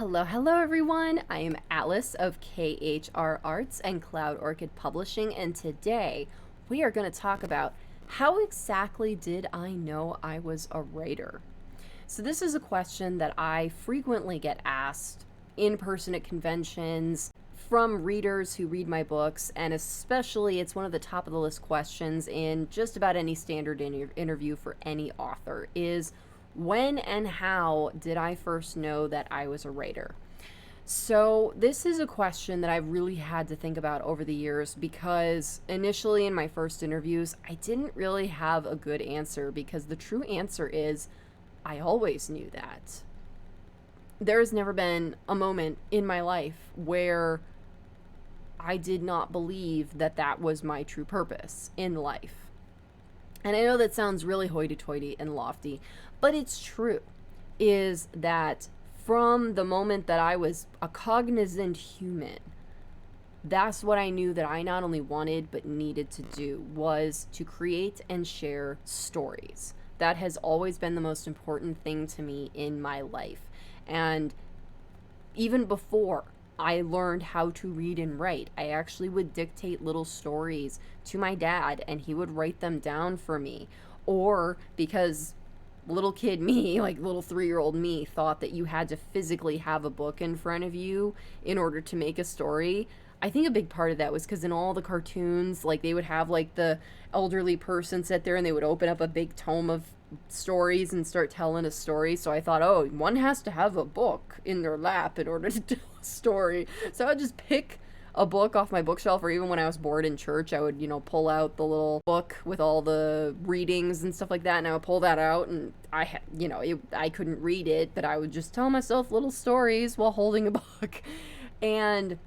Hello, hello everyone. I am Alice of KHR Arts and Cloud Orchid Publishing, and today we are going to talk about how exactly did I know I was a writer? So, this is a question that I frequently get asked in person at conventions from readers who read my books, and especially it's one of the top of the list questions in just about any standard interview for any author is when and how did I first know that I was a writer? So, this is a question that I've really had to think about over the years because initially in my first interviews, I didn't really have a good answer because the true answer is I always knew that. There's never been a moment in my life where I did not believe that that was my true purpose in life. And I know that sounds really hoity-toity and lofty, but it's true, is that from the moment that I was a cognizant human, that's what I knew that I not only wanted but needed to do was to create and share stories. That has always been the most important thing to me in my life. And even before I learned how to read and write, I actually would dictate little stories to my dad and he would write them down for me. Or because little kid me, like little 3-year-old me, thought that you had to physically have a book in front of you in order to make a story. I think a big part of that was because in all the cartoons, like they would have like the elderly person sit there and they would open up a big tome of stories and start telling a story. So I thought, oh, one has to have a book in their lap in order to tell a story. So I'd just pick a book off my bookshelf, or even when I was bored in church, I would, pull out the little book with all the readings and stuff like that, and I would pull that out, and I couldn't read it, but I would just tell myself little stories while holding a book. And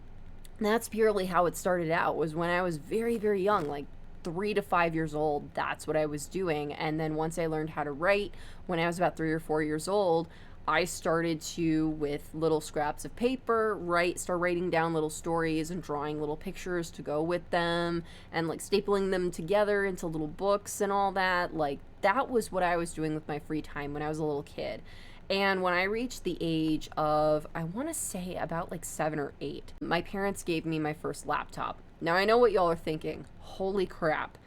that's purely how it started out, was when I was very, very young, like 3 to 5 years old. That's what I was doing. And then once I learned how to write, when I was about 3 or 4 years old, I started to, with little scraps of paper, start writing down little stories and drawing little pictures to go with them and like stapling them together into little books and all that. Like, that was what I was doing with my free time when I was a little kid. And when I reached the age of, I want to say about like 7 or 8, my parents gave me my first laptop. Now, I know what y'all are thinking. Holy crap.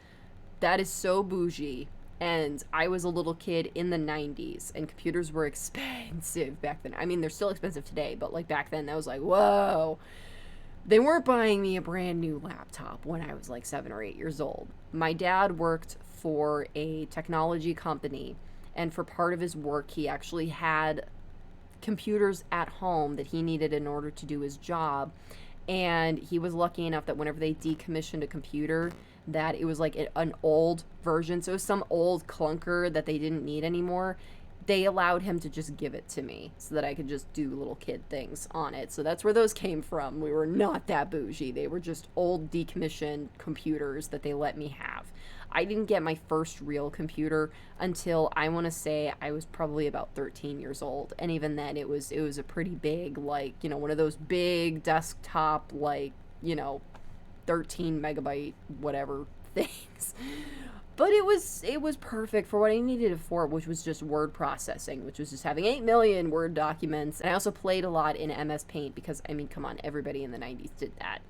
That is so bougie. And I was a little kid in the 90s, and computers were expensive back then. I mean, they're still expensive today, but like back then, that was like, whoa. They weren't buying me a brand new laptop when I was like 7 or 8 years old. My dad worked for a technology company, and for part of his work, he actually had computers at home that he needed in order to do his job. And he was lucky enough that whenever they decommissioned a computer, that it was like an old version, so it was some old clunker that they didn't need anymore, they allowed him to just give it to me so that I could just do little kid things on it. So that's where those came from. We were not that bougie. They were just old decommissioned computers that they let me have. I didn't get my first real computer until, I want to say, I was probably about 13 years old. And even then, it was a pretty big, like, one of those big desktop, like, 13 megabyte whatever things. But it was perfect for what I needed it for, which was just word processing, which was just having 8 million Word documents. And I also played a lot in MS Paint because, I mean, come on, everybody in the 90s did that.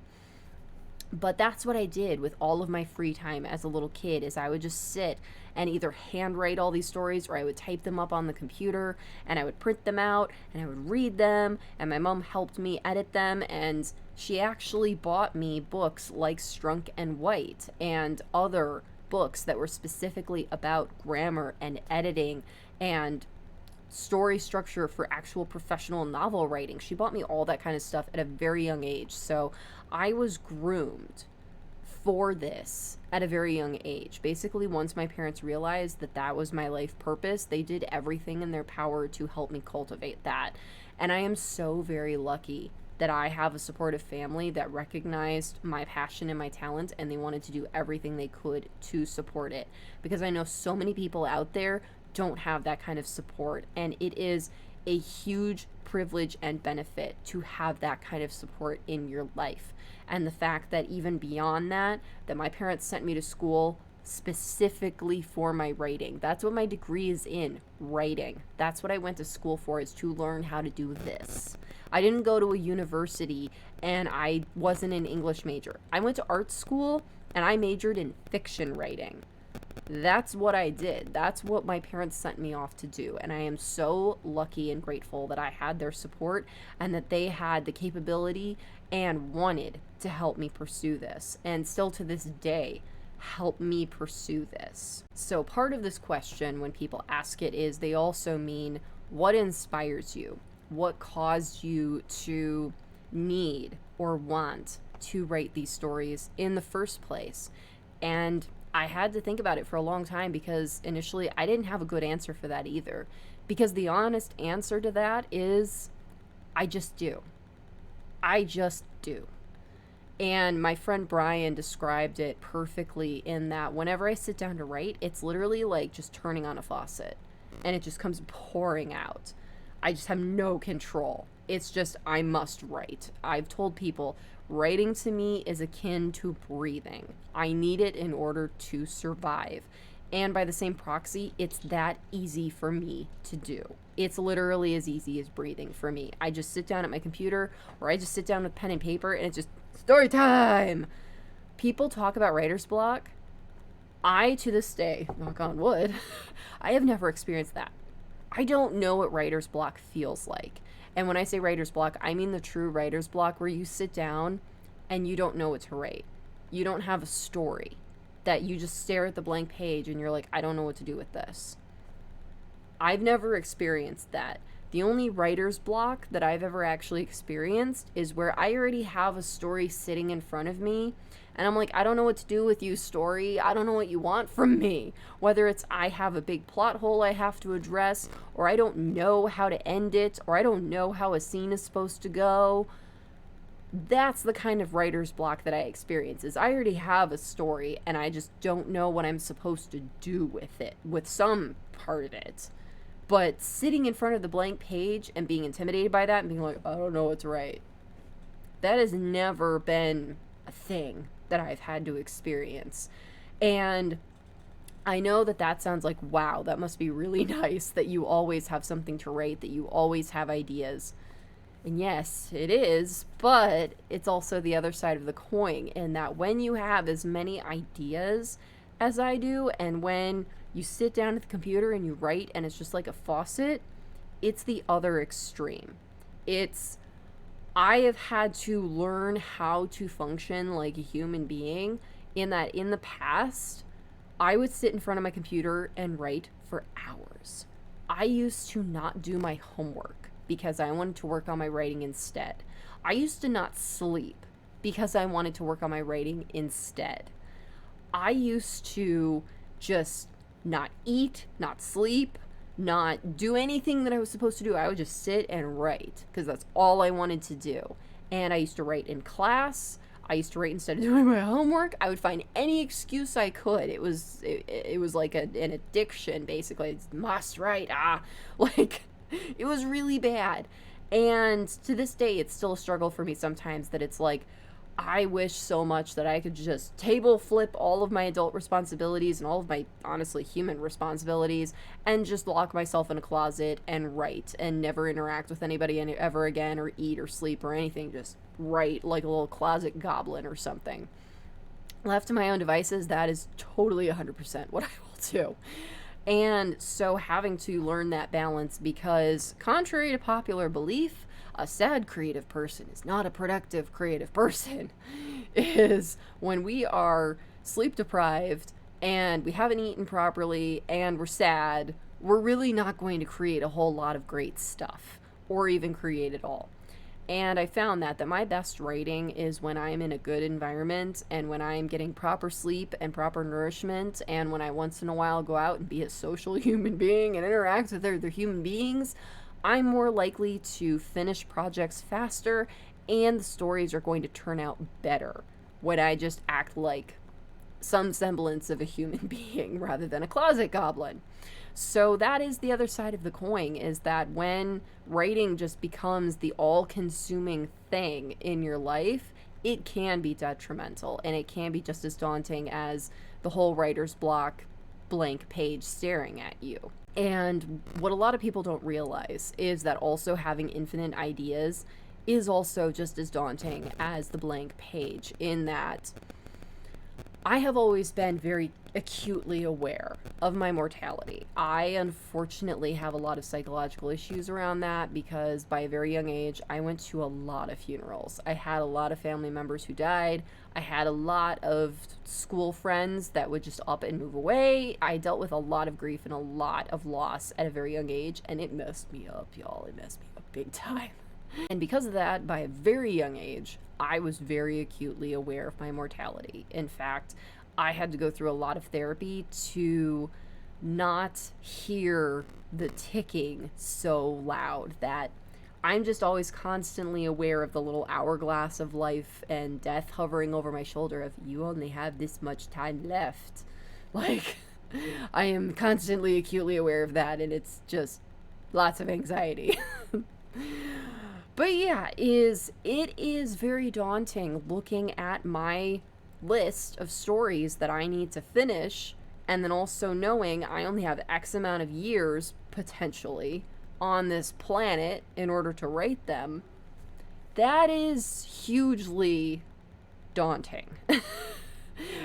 But that's what I did with all of my free time as a little kid, is I would just sit and either handwrite all these stories, or I would type them up on the computer and I would print them out and I would read them, and my mom helped me edit them, and she actually bought me books like Strunk and White and other books that were specifically about grammar and editing and story structure for actual professional novel writing. She bought me all that kind of stuff at a very young age. So I was groomed for this at a very young age. Basically, once my parents realized that that was my life purpose, they did everything in their power to help me cultivate that. And I am so very lucky that I have a supportive family that recognized my passion and my talent, and they wanted to do everything they could to support it. Because I know so many people out there don't have that kind of support, and it is a huge privilege and benefit to have that kind of support in your life. And the fact that even beyond that, that my parents sent me to school specifically for my writing. That's what my degree is in, writing. That's what I went to school for, is to learn how to do this. I didn't go to a university and I wasn't an English major. I went to art school and I majored in fiction writing. That's what I did. That's what my parents sent me off to do. And I am so lucky and grateful that I had their support and that they had the capability and wanted to help me pursue this. And still to this day, help me pursue this. So part of this question, when people ask it, is they also mean, what inspires you? What caused you to need or want to write these stories in the first place? And I had to think about it for a long time, because initially I didn't have a good answer for that either. Because the honest answer to that is, I just do. I just do. And my friend Brian described it perfectly in that whenever I sit down to write, it's literally like just turning on a faucet and it just comes pouring out. I just have no control. It's just, I must write. I've told people, writing to me is akin to breathing. I need it in order to survive. And by the same proxy, it's that easy for me to do. It's literally as easy as breathing for me. I just sit down at my computer, or I just sit down with pen and paper, and it's just story time. People talk about writer's block. I, to this day, knock on wood, I have never experienced that. I don't know what writer's block feels like. And when I say writer's block, I mean the true writer's block, where you sit down and you don't know what to write. You don't have a story, that you just stare at the blank page and you're like, I don't know what to do with this. I've never experienced that. The only writer's block that I've ever actually experienced is where I already have a story sitting in front of me and I'm like, I don't know what to do with you, story. I don't know what you want from me. Whether it's I have a big plot hole I have to address, or I don't know how to end it, or I don't know how a scene is supposed to go. That's the kind of writer's block that I experience, is I already have a story and I just don't know what I'm supposed to do with it, with some part of it. But sitting in front of the blank page and being intimidated by that and being like, I don't know what to write, that has never been a thing that I've had to experience. And I know that that sounds like, wow, that must be really nice that you always have something to write, that you always have ideas. And yes, it is, but it's also the other side of the coin, in that when you have as many ideas as I do, and when you sit down at the computer and you write and it's just like a faucet, it's the other extreme. I have had to learn how to function like a human being, in that in the past, I would sit in front of my computer and write for hours. I used to not do my homework because I wanted to work on my writing instead. I used to not sleep because I wanted to work on my writing instead. I used to just not eat, not sleep, not do anything that I was supposed to do. I would just sit and write because that's all I wanted to do. And I used to write in class. I used to write instead of doing my homework. I would find any excuse I could. It was like an addiction, basically. It's must write. Like, it was really bad. And to this day, it's still a struggle for me sometimes, that it's like, I wish so much that I could just table flip all of my adult responsibilities and all of my, honestly, human responsibilities and just lock myself in a closet and write and never interact with anybody ever again, or eat or sleep or anything. Just write like a little closet goblin or something. Left to my own devices, that is totally 100% what I will do. And so having to learn that balance, because contrary to popular belief, a sad creative person is not a productive creative person, is when we are sleep deprived and we haven't eaten properly and we're sad, we're really not going to create a whole lot of great stuff, or even create at all. And I found that my best writing is when I'm in a good environment, and when I'm getting proper sleep and proper nourishment, and when I once in a while go out and be a social human being and interact with other human beings. I'm more likely to finish projects faster, and the stories are going to turn out better when I just act like some semblance of a human being rather than a closet goblin. So that is the other side of the coin, is that when writing just becomes the all-consuming thing in your life, it can be detrimental, and it can be just as daunting as the whole writer's block, blank page staring at you. And what a lot of people don't realize is that also having infinite ideas is also just as daunting as the blank page, in that I have always been very acutely aware of my mortality. I unfortunately have a lot of psychological issues around that because by a very young age, I went to a lot of funerals. I had a lot of family members who died. I had a lot of school friends that would just up and move away. I dealt with a lot of grief and a lot of loss at a very young age, and it messed me up, y'all. It messed me up big time. And because of that, by a very young age, I was very acutely aware of my mortality. In fact, I had to go through a lot of therapy to not hear the ticking so loud, that I'm just always constantly aware of the little hourglass of life and death hovering over my shoulder of, you only have this much time left. Like, I am constantly acutely aware of that, and it's just lots of anxiety. But yeah, it is very daunting looking at my list of stories that I need to finish, and then also knowing I only have X amount of years, potentially, on this planet in order to write them. That is hugely daunting.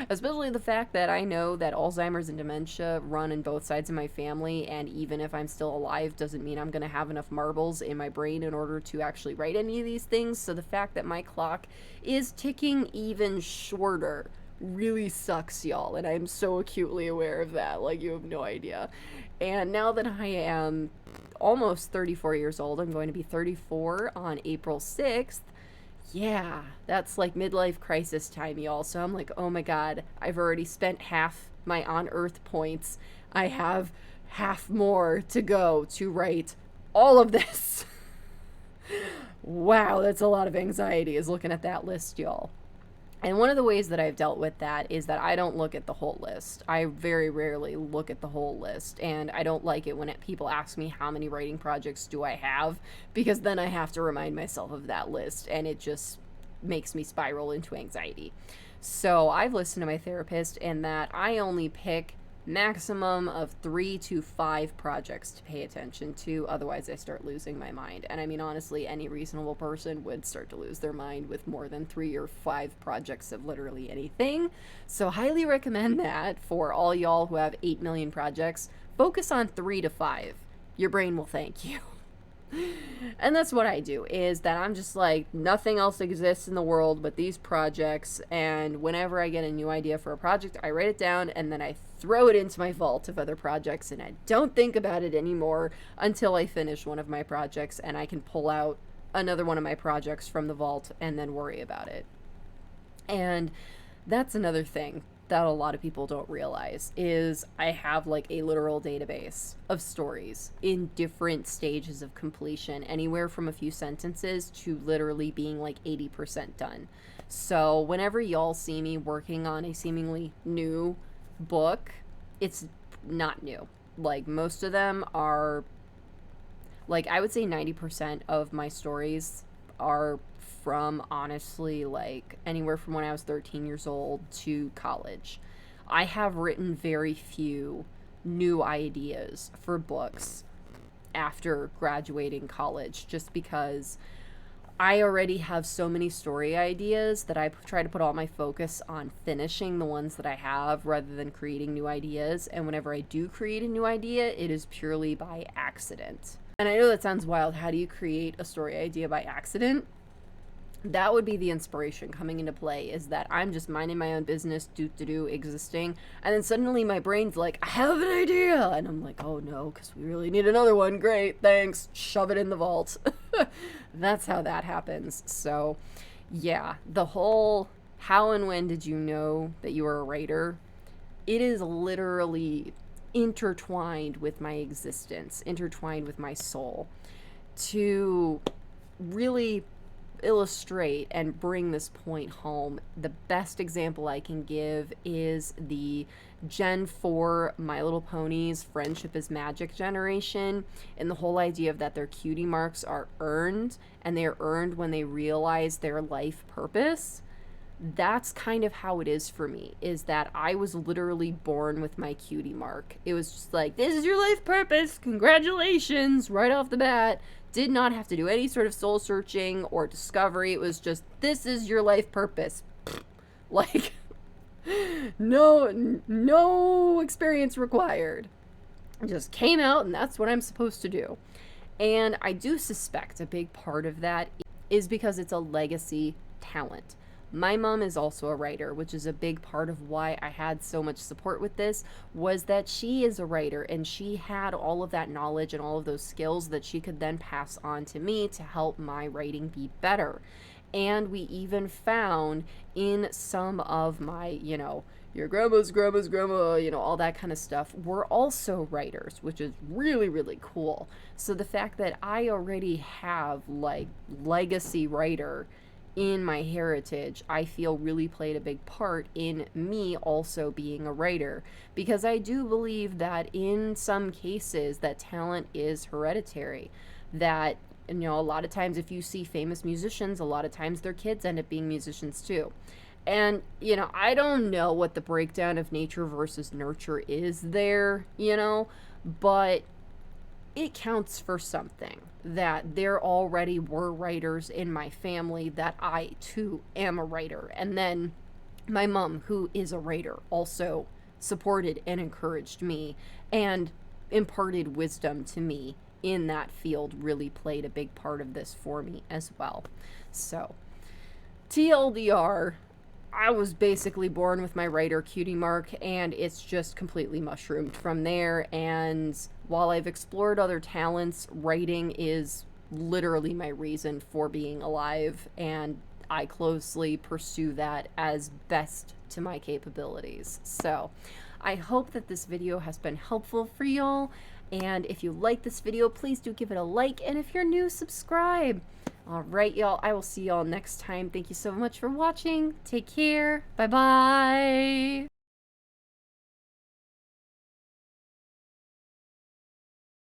Especially the fact that I know that Alzheimer's and dementia run in both sides of my family, and even if I'm still alive doesn't mean I'm going to have enough marbles in my brain in order to actually write any of these things. So the fact that my clock is ticking even shorter really sucks, y'all, and I'm so acutely aware of that, like you have no idea. And now that I am almost 34 years old, I'm going to be 34 on April 6th. Yeah, that's like midlife crisis time, y'all. So I'm like, oh my god, I've already spent half my on Earth points. I have half more to go to write all of this. Wow, that's a lot of anxiety, is looking at that list, y'all. And one of the ways that I've dealt with that is that I don't look at the whole list. I very rarely look at the whole list, and I don't like it when people ask me how many writing projects do I have, because then I have to remind myself of that list, and it just makes me spiral into anxiety. So I've listened to my therapist, and that I only pick maximum of 3 to 5 projects to pay attention to, otherwise I start losing my mind. And I mean, honestly, any reasonable person would start to lose their mind with more than 3 or 5 projects of literally anything. So highly recommend that for all y'all who have 8 million projects. Focus on 3 to 5. Your brain will thank you. And that's what I do, is that I'm just like, nothing else exists in the world but these projects, and whenever I get a new idea for a project, I write it down, and then I throw it into my vault of other projects, and I don't think about it anymore until I finish one of my projects, and I can pull out another one of my projects from the vault and then worry about it. And that's another thing that a lot of people don't realize, is I have like a literal database of stories in different stages of completion, anywhere from a few sentences to literally being like 80% done. So whenever y'all see me working on a seemingly new book, it's not new. Like, most of them are, like, I would say 90% of my stories are from, honestly, like anywhere from when I was 13 years old to college. I have written very few new ideas for books after graduating college, just because I already have so many story ideas that I try to put all my focus on finishing the ones that I have rather than creating new ideas. And whenever I do create a new idea, it is purely by accident. And I know that sounds wild. How do you create a story idea by accident? That would be the inspiration coming into play, is that I'm just minding my own business, existing, and then suddenly my brain's like, I have an idea, and I'm like, oh no, because we really need another one. Great, thanks, shove it in the vault. That's how that happens. So yeah, the whole how and when did you know that you were a writer, it is literally intertwined with my existence, intertwined with my soul, to really illustrate and bring this point home, the best example I can give is the Gen 4 My Little Ponies Friendship is Magic generation, and the whole idea of that their cutie marks are earned, and they are earned when they realize their life purpose. That's kind of how it is for me, is that I was literally born with my cutie mark. It was just like, this is your life purpose, congratulations, right off the bat. Did not have to do any sort of soul searching or discovery. It was just, this is your life purpose. Like, no experience required. It just came out, and that's what I'm supposed to do. And I do suspect a big part of that is because it's a legacy talent. My mom is also a writer, which is a big part of why I had so much support with this, was that she is a writer and she had all of that knowledge and all of those skills that she could then pass on to me to help my writing be better. And we even found in some of my, your grandma's grandma, all that kind of stuff, were also writers, which is really, really cool. So the fact that I already have like legacy writer in my heritage, I feel really played a big part in me also being a writer, because I do believe that in some cases that talent is hereditary, that a lot of times if you see famous musicians, a lot of times their kids end up being musicians too. And I don't know what the breakdown of nature versus nurture is there, but it counts for something that there already were writers in my family, that I too am a writer. And then my mom, who is a writer, also supported and encouraged me and imparted wisdom to me in that field, really played a big part of this for me as well. So, TLDR, I was basically born with my writer cutie mark, and it's just completely mushroomed from there. And while I've explored other talents, writing is literally my reason for being alive, and I closely pursue that as best to my capabilities. So I hope that this video has been helpful for y'all, and if you like this video, please do give it a like, and if you're new, subscribe. Alright, y'all, I will see y'all next time. Thank you so much for watching. Take care. Bye-bye.